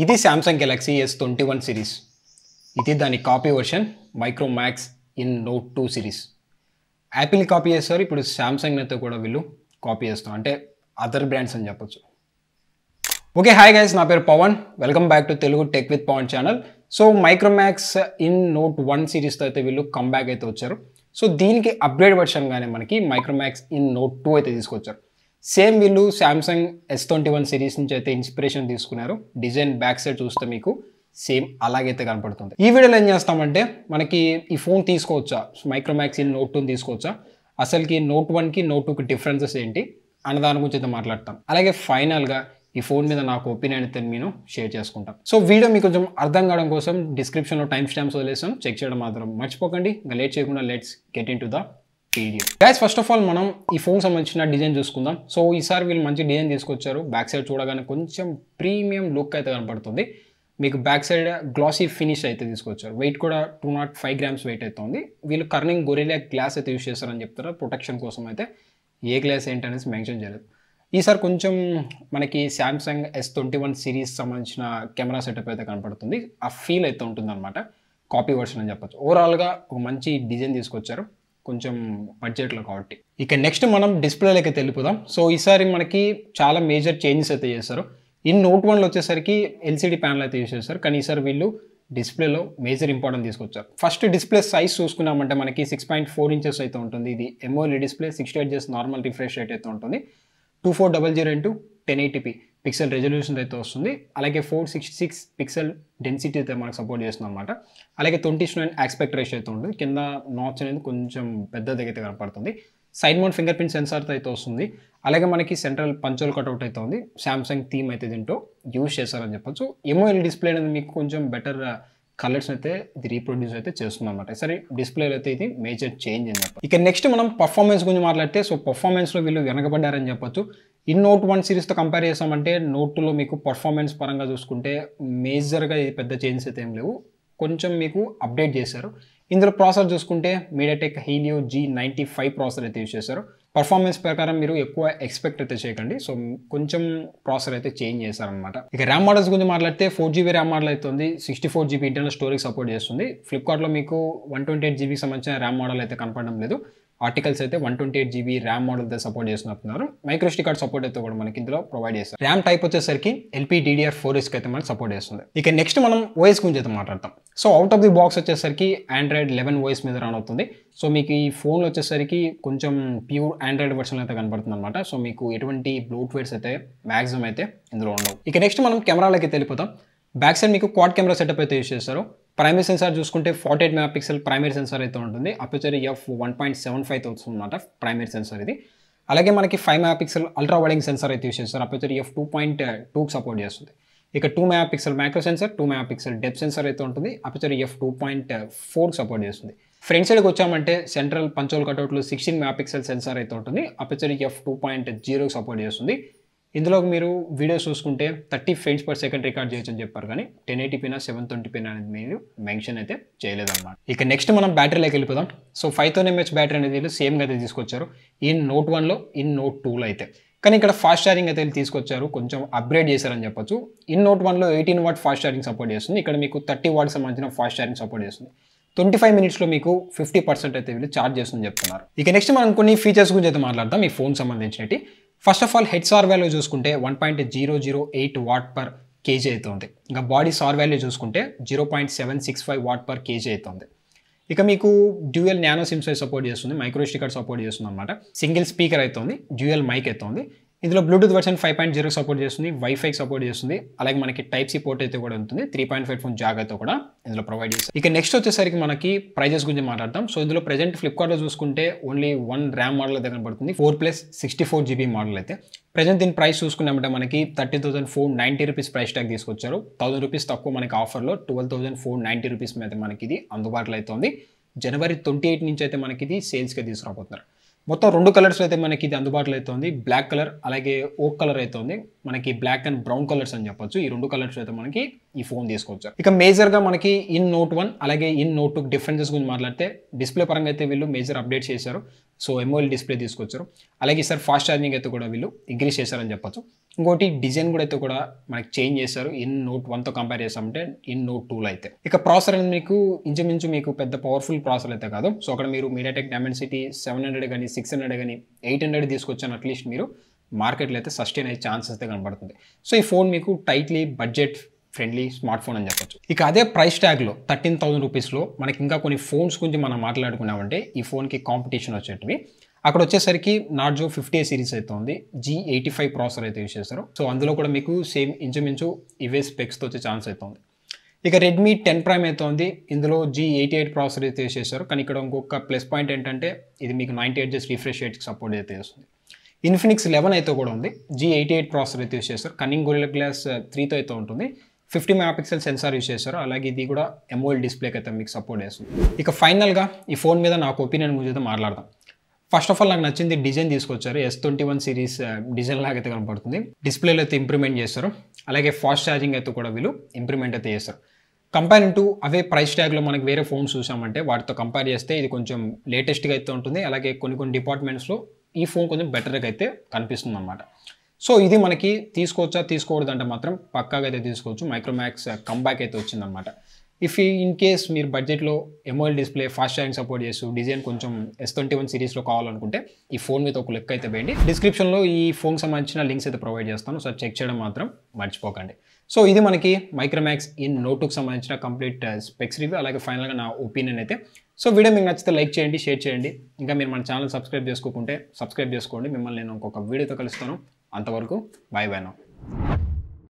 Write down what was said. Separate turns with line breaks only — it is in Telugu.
ఇది Samsung Galaxy S21 సిరీస్. ఇది దాని copy version Micromax in Note 2 series. Apple copy చేస్తారు, ఇప్పుడు సామ్సంగ్ అయితే కూడా వీళ్ళు కాపీ చేస్తారు, అంటే అదర్ బ్రాండ్స్ అని చెప్పొచ్చు. ఓకే, హాయ్ గైస్, నా పేరు Pavan. Welcome back to Telugu tech with Pavan channel. So Micromax in Note 1 సిరీస్తో అయితే వీళ్ళు కంబ్యాక్ అయితే వచ్చారు. సో దీనికి అప్గ్రేడ్ వర్షన్గానే మనకి మైక్రోమాక్స్ ఇన్ Note 2 అయితే తీసుకొచ్చారు. సేమ్ వీళ్ళు సామ్సంగ్ S21 సిరీస్ నుంచి అయితే ఇన్స్పిరేషన్ తీసుకున్నారు. డిజైన్ బ్యాక్ సైడ్ చూస్తే మీకు సేమ్ అలాగైతే కనపడుతుంది. ఈ వీడియోలో ఏం చేస్తామంటే మనకి ఈ ఫోన్ తీసుకోవచ్చా, మైక్రోమాక్స్ ఇన్ Note 2 తీసుకోవచ్చా, అసలుకి Note 1కి Note 2కి డిఫరెన్సెస్ ఏంటి అన్న దాని గురించి అయితే మాట్లాడతాం. అలాగే ఫైనల్గా ఈ ఫోన్ మీద నాకు ఒపీనియన్ అయితే నేను షేర్ చేసుకుంటాం. సో వీడియో మీకు కొంచెం అర్థం కావడం కోసం డిస్క్రిప్షన్లో టైమ్ స్టాంప్స్ వదిలేసాం, చెక్ చేయడం మాత్రం మర్చిపోకండి. ఇంకా లేట్ చేయకుండా let's get in to the video. Guys, first of all మనం ఈ ఫోన్ సంబంధించిన డిజైన్ చూసుకుందాం. సో ఈసారి వీళ్ళు మంచి డిజైన్ తీసుకొచ్చారు. బ్యాక్ సైడ్ చూడగానే కొంచెం ప్రీమియం లుక్ అయితే కనపడుతుంది. మీకు బ్యాక్ సైడ్ గ్లాసీ ఫినిష్ అయితే తీసుకొచ్చారు. వెయిట్ కూడా 205 grams వెయిట్ అయితే ఉంది. వీళ్ళు కర్నింగ్ గొరిల్లా గ్లాస్ అయితే యూస్ చేస్తారని చెప్తారు. ప్రొటెక్షన్ కోసం అయితే ఏ గ్లాస్ ఏంటి అనేసి మెన్షన్ చేయలేదు. ఈసారి కొంచెం మనకి సామ్సంగ్ S21 సిరీస్ సంబంధించిన కెమెరా సెటప్ అయితే కనపడుతుంది. ఆ ఫీల్ అయితే ఉంటుంది అనమాట. కాపీ వర్షన్ అని చెప్పొచ్చు. ఓవరాల్గా ఒక మంచి డిజైన్ తీసుకొచ్చారు, కొంచెం బడ్జెట్లో కాబట్టి. ఇక నెక్స్ట్ మనం డిస్ప్లేలోకి వెళ్ళిపోదాం. సో ఈసారి మనకి చాలా మేజర్ చేంజెస్ అయితే చేస్తారు. ఇన్ Note 1లో వచ్చేసరికి ఎల్సిడి ప్యానల్ అయితే యూస్ చేస్తారు, కానీ ఈసారి వీళ్ళు డిస్ప్లేలో మేజర్ ఇంపార్టెన్స్ తీసుకొచ్చారు. ఫస్ట్ డిస్ప్లే సైజ్ చూసుకున్నామంటే మనకి 6.4 inches అయితే ఉంటుంది. ఇది AMOLED display, 68 Hz normal refresh rate అయితే ఉంటుంది. 2400 × 1080p పిక్సెల్ రెజల్యూషన్ అయితే వస్తుంది. అలాగే 466 పిక్సెల్ డెన్సిటీ అయితే మనకు సపోర్ట్ చేస్తుంది అనమాట. అలాగే 20:9 ఆస్పెక్ట్ రేషియో అయితే ఉంటుంది. కింద నాచ్ అనేది కొంచెం పెద్దది అయితే కనపడుతుంది. సైడ్ మౌంట్ ఫింగర్ ప్రింట్ సెన్సార్తో అయితే వస్తుంది. అలాగే మనకి సెంట్రల్ పంచోల్ కట్అవుట్ అయితే ఉంది. సామ్సంగ్ థీమ్ అయితే దీంట్లో యూజ్ చేస్తారని చెప్పొచ్చు. AMOLED డిస్ప్లే అనేది మీకు కొంచెం బెటర్ కలర్స్ అయితే ఇది రీప్రొడ్యూస్ అయితే చేస్తుంది అనమాట. సరే, డిస్ప్లేలో అయితే ఇది మేజర్ చేంజ్ అని చెప్పచ్చు. ఇక నెక్స్ట్ మనం పర్ఫార్మెన్స్ గురించి మాట్లాడితే, సో పర్ఫార్మెన్స్లో వీళ్ళు వెనకబడ్డారని చెప్పొచ్చు. ఇన్ Note 1 సిరీస్తో కంపేర్ చేస్తామంటే Note 2లో మీకు పర్ఫార్మెన్స్ పరంగా చూసుకుంటే మేజర్గా ఇది పెద్ద చేంజెస్ అయితే ఏం లేవు. కొంచెం మీకు అప్డేట్ చేశారు. ఇందులో ప్రాసెసర్ చూసుకుంటే MediaTek Helio G95 ప్రాసెసర్ అయితే యూజ్ చేశారు. పర్ఫార్మెన్స్ ప్రకారం మీరు ఎక్కువ ఎక్స్పెక్ట్ అయితే చేయకండి. సో కొంచెం ప్రాసెసర్ అయితే చేంజ్ చేశారనమాట. ఇక ర్యామ్ మోడల్స్ గురించి మాట్లాడితే 4GB ర్యామ్ మోడల్ అయితే ఉంది. 64GB ఇంటర్నల్ స్టోరేజ్ సపోర్ట్ చేస్తుంది. ఫ్లిప్కార్ట్లో మీకు 128GB సంబంధించిన ర్యామ్ మోడల్ అయితే కనపడడం లేదు. ఆర్టికల్స్ అయితే 128GB ర్యామ్ మోడల్తో సపోర్ట్ చేస్తున్నారు. మైక్రోSD కార్డ్ సపోర్ట్ అయితే కూడా మనకి ఇందులో ప్రొవైడ్ చేస్తారు. ర్యామ్ టైప్ వచ్చేసరికి LPDDR4X అయితే మనకి సపోర్ట్ చేస్తుంది. ఇక నెక్స్ట్ మనం OS గురించి అయితే మాట్లాడతాం. So out of the box వచ్చేసరికి Android 11 OS మీద రన్ అవుతుంది. సో మీకు ఈ ఫోన్లో వచ్చేసరికి కొంచెం ప్యూర్ ఆండ్రాయిడ్ వర్షన్ అయితే కనపడుతుంది అనమాట. సో మీకు ఎటువంటి బ్లోట్వేర్స్ అయితే మ్యాక్సిమం అయితే ఇందులో ఉండవు. ఇక నెక్స్ట్ మనం కెమెరాలకి వెళ్ళిపోతాం. బ్యాక్ సైడ్ మీకు క్వాడ్ కెమెరా సెటప్ అయితే యూస్ చేస్తారు. ప్రైమరీ సెన్సార్ చూసుకుంటే 48 MP ప్రైమరీ సెన్సార్ అయితే ఉంటుంది. అపర్చర్ f1.75 అయితే వస్తుంది అనమాట ప్రైమరీ సెన్సార్ ఇది. అలాగే మనకి 5 MP అల్ట్రా వైడింగ్ సెన్సార్ అయితే యూస్ చేస్తారు. అపర్చర్ f2.2 సపోర్ట్ చేస్తుంది. ఇక 2 MP macro censor, 2 MP depth censor అయితే ఉంటుంది. అపర్చర్ f2.4 సపోర్ట్ చేస్తుంది. ఫ్రంట్ సైడ్కి వచ్చామంటే సెంట్రల్ పంచోల్ కట్అవుట్లో 16 MP సెన్సార్ అయితే ఉంటుంది. అపర్చర్ f2.0 సపోర్ట్ చేస్తుంది. ఇందులో మీరు వీడియోస్ చూసుకుంటే 30 frames per second రికార్డ్ చేయొచ్చు అని చెప్పారు, కానీ 1080p 720p అనేది మీరు మెన్షన్ అయితే చేయలేదన్నమాట. ఇక నెక్స్ట్ మనం బ్యాటరీలోకి వెళ్ళిపోదాం. సో 5000 mAh బ్యాటరీ అనేది వీళ్ళు సేమ్గా అయితే తీసుకొచ్చారు ఇన్ Note 1లో, ఇన్ Note 2లో అయితే. కానీ ఇక్కడ ఫాస్ట్ ఛార్జింగ్ అయితే తీసుకొచ్చారు, కొంచెం అప్గ్రేడ్ చేశారని చెప్పొచ్చు. In Note 1లో 18 watt fast charging support చేస్తుంది. ఇక్కడ మీకు 30 watt సంబంధించిన ఫాస్ట్ ఛార్జింగ్ సపోర్ట్ చేస్తుంది. 25 minutesలో మీకు 50% అయితే వీళ్ళు ఛార్జ్ చేస్తుందని చెప్తున్నారు. ఇక నెక్స్ట్ మనం కొన్ని ఫీచర్స్ గురించి అయితే మాట్లాడదాం ఈ ఫోన్ సంబంధించినవి. First of all head sir value చూసుకుంటే 1.008 Watt/kg అయితే ఉంది. ఇంకా బాడీ సార్ వాల్యూ చూసుకుంటే 0.765 Watt/kg అయితే ఉంది. ఇక మీకు dual nano SIM size support చేస్తుంది, మైక్రోSD కార్డ్ సపోర్ట్ చేస్తుంది అనమాట. సింగిల్ స్పీకర్ అయితే ఉంది, డ్యూయల్ మైక్ అయితే ఉంది. ఇందులో బ్లూటూత్ వర్షన్ 5.0 సపోర్ట్ చేస్తుంది, వైఫై సపోర్ట్ చేస్తుంది. అలాగే మనకి Type-C పోర్ట్ అయితే కూడా ఉంటుంది. 3.5 ఫోన్ జాగ్ అయితే కూడా ఇందులో ప్రొవైడ్ చేస్తారు. ఇక నెక్స్ట్ వచ్చేసరికి మనకి ప్రైజెస్ గురించి మాట్లాడతాం. సో ఇందులో ప్రెజెంట్ ఫ్లిప్కార్ట్లో చూసుకుంటే ఓన్లీ 1 ర్యామ్ మోడల్ అయితే కనబడుతుంది, 4+64GB మోడల్ అయితే. ప్రెజెంట్ దీని ప్రైస్ చూసుకున్నామంటే మనకి 30,490 రూపీస్ ప్రైస్ ట్యాగ్ తీసుకొచ్చారు. 1000 రూపీస్ తక్కువ మనకి ఆఫర్లో 12,490 రూపీస్ మీద మనకి ఇది అందుబాటులో అయితే ఉంది. January 28 నుంచి అయితే మనకి ఇది సేల్స్కి తీసుకురాబోతున్నారు. మొత్తం 2 కలర్స్ అయితే మనకి ఇది అందుబాటులో అయితే ఉంది. బ్లాక్ కలర్ అలాగే ఓక్ కలర్ అయితే ఉంది. మనకి బ్లాక్ అండ్ బ్రౌన్ కలర్స్ అని చెప్పొచ్చు. ఈ 2 కలర్స్ అయితే మనకి ఈ ఫోన్ తీసుకొచ్చారు. ఇక మేజర్గా మనకి ఇన్ Note 1 అలాగే ఇన్ Note 2 డిఫరెన్సెస్ గురించి మాట్లాడితే, డిస్ప్లే పరంగా అయితే వీళ్ళు మేజర్ అప్డేట్ చేశారు. సో AMOLED డిస్ప్లే తీసుకొచ్చారు. అలాగే ఈసారి ఫాస్ట్ ఛార్జింగ్ అయితే కూడా వీళ్ళు ఇంక్రీజ్ చేశారని చెప్పొచ్చు. ఇంకోటి డిజైన్ కూడా అయితే కూడా మనకి చేంజ్ చేశారు ఇన్ నోట్ 1తో కంపేర్ చేసామంటే ఇన్ నోట్ 2లో అయితే. ఇక ప్రాసెసర్ అనేది మీకు ఇంచుమించు మీకు పెద్ద పవర్ఫుల్ ప్రాసెసర్ అయితే కాదు. సో అక్కడ మీరు మీడియాటెక్ డైమెన్సిటీ 700 కానీ 600 కానీ 800 తీసుకొచ్చాను అట్లీస్ట్ మీరు మార్కెట్లో అయితే సస్టైన్ అయ్యే ఛాన్సెస్ అయితే కనబడుతుంది. సో ఈ ఫోన్ మీకు tightly budget friendly smart phone అని చెప్పొచ్చు. ఇక అదే ప్రైస్ ట్యాగ్లో 13,000 రూపీస్లో మనకి ఇంకా కొన్ని ఫోన్స్ గురించి మనం మాట్లాడుకున్నామంటే ఈ ఫోన్కి కాంపిటీషన్ వచ్చేటివి. అక్కడ వచ్చేసరికి నార్జో 50A సిరీస్ అయితే ఉంది, G85 ప్రాసెసర్ అయితే యూస్ చేస్తారు. సో అందులో కూడా మీకు సేమ్ ఇంచుమించు ఇవే స్పెక్స్తో వచ్చే ఛాన్స్ అయితే ఉంది. ఇక రెడ్మీ 10 ప్రైమ్ అయితే ఉంది, ఇందులో G88 ప్రాసెసర్ అయితే యూస్ చేస్తారు. కానీ ఇక్కడ ఇంకొక ప్లస్ పాయింట్ ఏంటంటే ఇది మీకు 98 Hz రిఫ్రెష్ రేట్కి సపోర్ట్ అయితే చేస్తుంది. ఇన్ఫినిక్స్ 11 అయితే కూడా ఉంది, G88 ప్రాసెసర్ అయితే యూస్ చేస్తారు. కన్నింగ్ గొరిల్లా గ్లాస్ 3తో అయితే ఉంటుంది, 50 మెగాపిక్సెల్ సెన్సార్ యూస్ చేస్తారు. అలాగే ఇది కూడా AMOLED డిస్ప్లేకి అయితే మీకు సపోర్ట్ చేస్తుంది. ఇక ఫైనల్గా ఈ ఫోన్ మీద నాకు ఒపీనియన్ గురించి మాట్లాడదాం. ఫస్ట్ ఆఫ్ ఆల్ నాకు నచ్చింది డిజైన్ తీసుకొచ్చారు. S21 సిరీస్ డిజైన్ లాగా అయితే కనపడుతుంది. డిస్ప్లేలో అయితే ఇంప్రూవ్మెంట్ చేస్తారు. అలాగే ఫాస్ట్ ఛార్జింగ్ అయితే కూడా వీళ్ళు ఇంప్రూవ్మెంట్ అయితే చేస్తారు. కంపేరింగ్ టు అవే ప్రైస్ ట్యాగ్లో మనకి వేరే ఫోన్స్ చూసామంటే వాటితో కంపేర్ చేస్తే ఇది కొంచెం లేటెస్ట్గా అయితే ఉంటుంది. అలాగే కొన్ని డిపార్ట్మెంట్స్లో ఈ ఫోన్ కొంచెం బెటర్గా అయితే కనిపిస్తుంది అనమాట. సో ఇది మనకి తీసుకోవచ్చా తీసుకోకూడదు అంటే మాత్రం పక్కాగా అయితే తీసుకోవచ్చు. మైక్రోమాక్స్ కంబ్యాక్ అయితే వచ్చిందనమాట. ఇఫ్ ఇన్ కేస్ మీరు బడ్జెట్లో AMOLED display fast charging support చేస్తూ డిజైన్ కొంచెం S21 సిరీస్లో కావాలనుకుంటే ఈ ఫోన్ మీద ఒక లెక్క అయితే వేయండి. డిస్క్రిప్షన్లో ఈ ఫోన్కి సంబంధించిన లింక్స్ అయితే ప్రొవైడ్ చేస్తాను, సో చెక్ చేయడం మాత్రం మర్చిపోకండి. సో ఇది మనకి మైక్రోమాక్స్ ఇన్ నోట్ 2కి సంబంధించిన కంప్లీట్ స్పెక్స్ రివ్యూ, అలాగే ఫైనల్గా నా ఒపీనియన్ అయితే. సో వీడియో మీకు నచ్చితే లైక్ చేయండి, షేర్ చేయండి. ఇంకా మీరు మన ఛానల్ సబ్స్క్రైబ్ చేసుకోకుంటే సబ్స్క్రైబ్ చేసుకోండి. మిమ్మల్ని నేను ఇంకొక వీడియోతో కలుస్తాను. అంతవరకు బై బై నౌ.